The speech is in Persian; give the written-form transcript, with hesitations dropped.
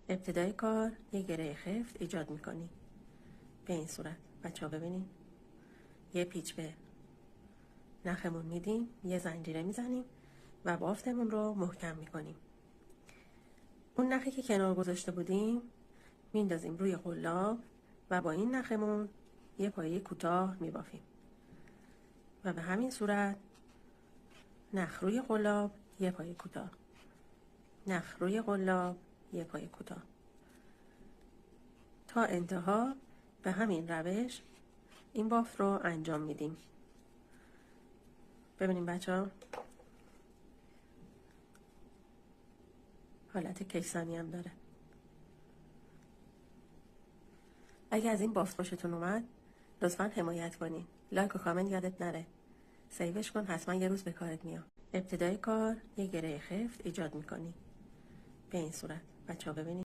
ابتدای کار یه گره خفت ایجاد میکنی. به این صورت بچه ها ببینین، یه پیچ به نخمون میدیم، یه زنجیره میزنیم و بافتمون رو محکم میکنیم. اون نخی که کنار گذاشته بودیم میندازیم روی قلاب و با این نخمون یه پایه کوتاه میبافیم و به همین صورت نخ روی قلاب یه پایه کوتاه، نخ روی قلاب یه پایه کوتاه، تا انتها به همین روش این بافت رو انجام میدیم. ببینیم بچه ها، حالت کیسانی هم داره. اگه از این بافت خوشتون اومد لطفاً حمایت کنین، لایک و کامنت یادت نره، سیوش کن، حتما یه روز به کارت میاد. ابتدای کار یه گره خفت ایجاد میکنی. به این صورت بچه ها ببینید.